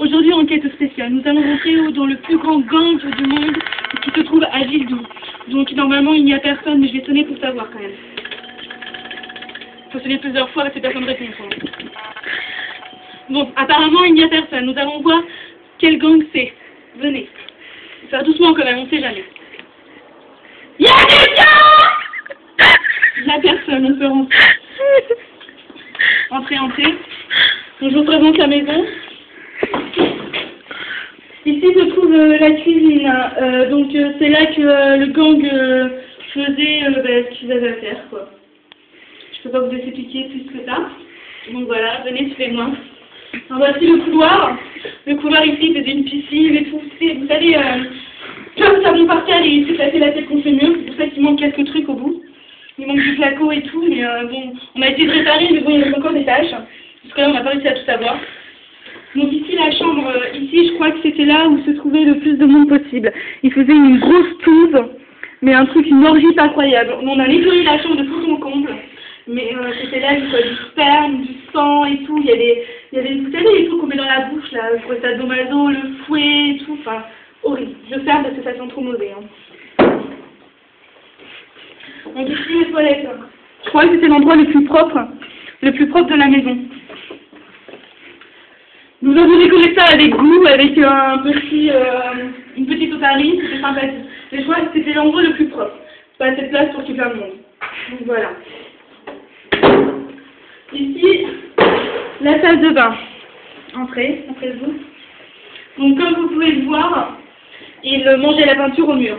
Aujourd'hui, enquête spéciale. Nous allons rentrer dans le plus grand gang du monde qui se trouve à Villedoux. Donc normalement, il n'y a personne, mais je vais sonner pour savoir quand même. Il faut sonner plusieurs fois et c'est personne répond. Bon, apparemment, il n'y a personne. Nous allons voir quel gang c'est. Venez. Faire doucement quand même, on ne sait jamais. Il y a quelqu'un! Il n'y a personne, on peut rentrer. Entrez, entrez. Donc, je vous présente la maison. Ici se trouve la cuisine. Donc c'est là que le gang faisait ce qu'ils avaient à faire, quoi. Je peux pas vous expliquer plus que ça. Donc voilà, venez, suivez-moi. Voici le couloir. Le couloir ici, c'est une piscine et tout. Vous savez, plein de savon par terre et il s'est passé la tête contre le mur. C'est pour ça qu'il manque quelques trucs au bout. Il manque du placo et tout, mais bon, on a essayé de réparer, mais bon, il y a encore des tâches. Parce que là, on n'a pas réussi à tout savoir. Donc ici, la chambre, ici, je crois que c'était là où se trouvait le plus de monde possible. Il faisait une grosse touze, mais un truc, une orgie pas incroyable. On a nettoyé la chambre de tout en comble. Mais c'était là, il y avait du sperme, du sang et tout. Il y avait, vous savez, les trucs qu'on met dans la bouche, là, le sadomaso, le fouet et tout. Enfin, horrible. Je ferme parce que ça sent trop mauvais. Hein. Donc ici, les toilettes. Je crois que c'était l'endroit le plus propre de la maison. Nous avons décoré ça avec goût, avec une petite otarie, c'était sympathique. Mais je crois que c'était l'endroit le plus propre. Pas assez de place pour tout plein de monde. Donc voilà. Ici, la salle de bain. Entrez-vous. Donc comme vous pouvez le voir, il mangeait la peinture au mur.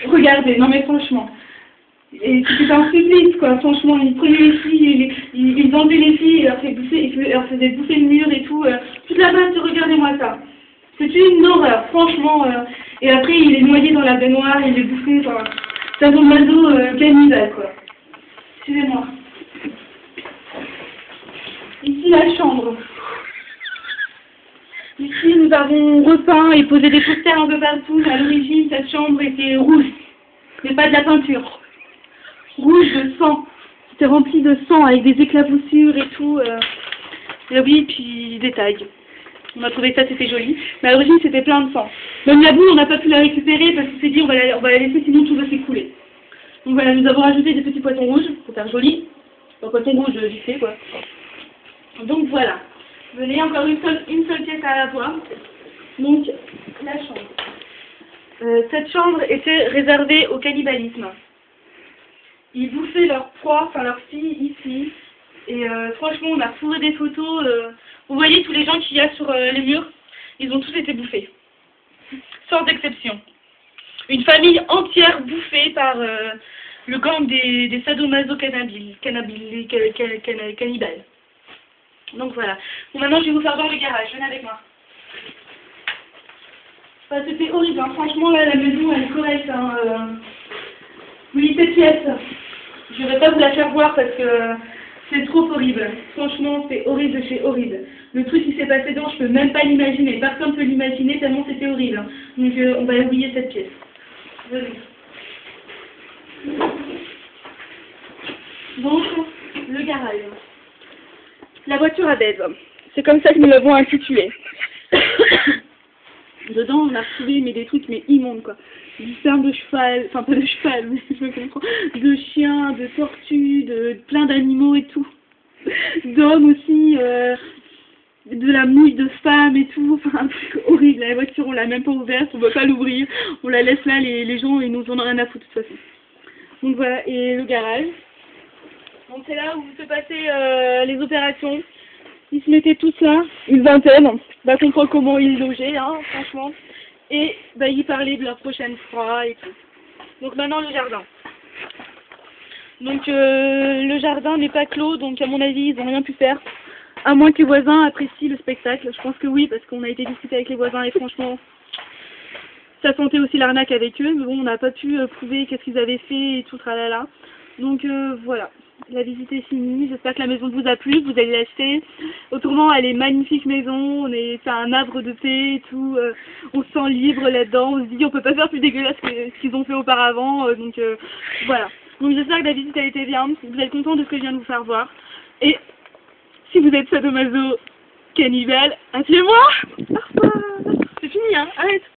Regardez, non mais franchement. Et c'était un supplice, quoi, franchement, il prenait les filles, il vendait les filles, il leur faisait bouffer le mur et tout. Toute la base, regardez-moi ça. C'était une horreur, franchement. Et après, il est noyé dans la baignoire, il est bouffé, enfin, c'est un maso cannibale, quoi. Excusez-moi. Ici, la chambre. Ici, nous avons repeint et posé des posters un peu partout. À l'origine, cette chambre était rouge, mais pas de la peinture. Rouge de sang. C'était rempli de sang avec des éclaboussures et tout. Et oui, puis des tags. On a trouvé ça, c'était joli. Mais à l'origine, c'était plein de sang. Même la boue, on n'a pas pu la récupérer parce qu'on s'est dit on va la laisser sinon tout va s'écouler. Donc voilà, nous avons rajouté des petits poissons rouges pour faire joli. Un poisson rouge vite fait, quoi. Donc voilà. Venez, encore une seule pièce à la fois. Donc, la chambre. Cette chambre était réservée au cannibalisme. Ils bouffaient leur proie, enfin leur fille ici. Et franchement, on a fourré des photos. Vous voyez tous les gens qu'il y a sur les murs, ils ont tous été bouffés. Sans exception. Une famille entière bouffée par le gang des sadomaso cannibales. Donc voilà. Bon, maintenant, je vais vous faire voir le garage. Venez avec moi. Enfin, c'était horrible. Hein. Franchement, là, la maison, elle est correcte. Hein. Oui, cette pièce. Je ne vais pas vous la faire voir parce que c'est trop horrible. Franchement, c'est horrible de chez horrible. Le truc qui s'est passé dedans, je ne peux même pas l'imaginer. Personne ne peut l'imaginer tellement c'était horrible. Hein. Donc, on va oublier cette pièce. Venez. Donc, le garage. La voiture à baise. C'est comme ça que nous l'avons intitulée. Dedans, on a retrouvé des trucs immondes, quoi. Du sperme de cheval, enfin pas de cheval, mais je me comprends, de chiens, de tortues, de plein d'animaux et tout. D'hommes aussi, de la mouille de femmes et tout, enfin un truc horrible. La voiture, on l'a même pas ouverte, on ne peut pas l'ouvrir, on la laisse là, les gens, ils nous en ont rien à foutre de toute façon. Donc voilà, et le garage. Donc c'est là où se passaient les opérations. Ils se mettaient tous là, une vingtaine, bah comprendre comment ils logeaient, hein, franchement. Et bah ils parlaient de leur prochaine fois et tout. Donc maintenant le jardin. Donc le jardin n'est pas clos, donc à mon avis ils n'ont rien pu faire. À moins que les voisins apprécient le spectacle. Je pense que oui, parce qu'on a été discuter avec les voisins et franchement, ça sentait aussi l'arnaque avec eux. Mais bon, on n'a pas pu prouver qu'est-ce qu'ils avaient fait et tout, tralala. Donc voilà. La visite est finie, j'espère que la maison vous a plu, vous allez l'acheter. Autrement, elle est magnifique maison, c'est un arbre de thé et tout, on se sent libre là-dedans, on se dit on peut pas faire plus dégueulasse que ce qu'ils ont fait auparavant, donc voilà. Donc j'espère que la visite a été bien, vous êtes content de ce que je viens de vous faire voir. Et si vous êtes sadomaso, Cannibale, appelez-moi. C'est fini, hein, arrête.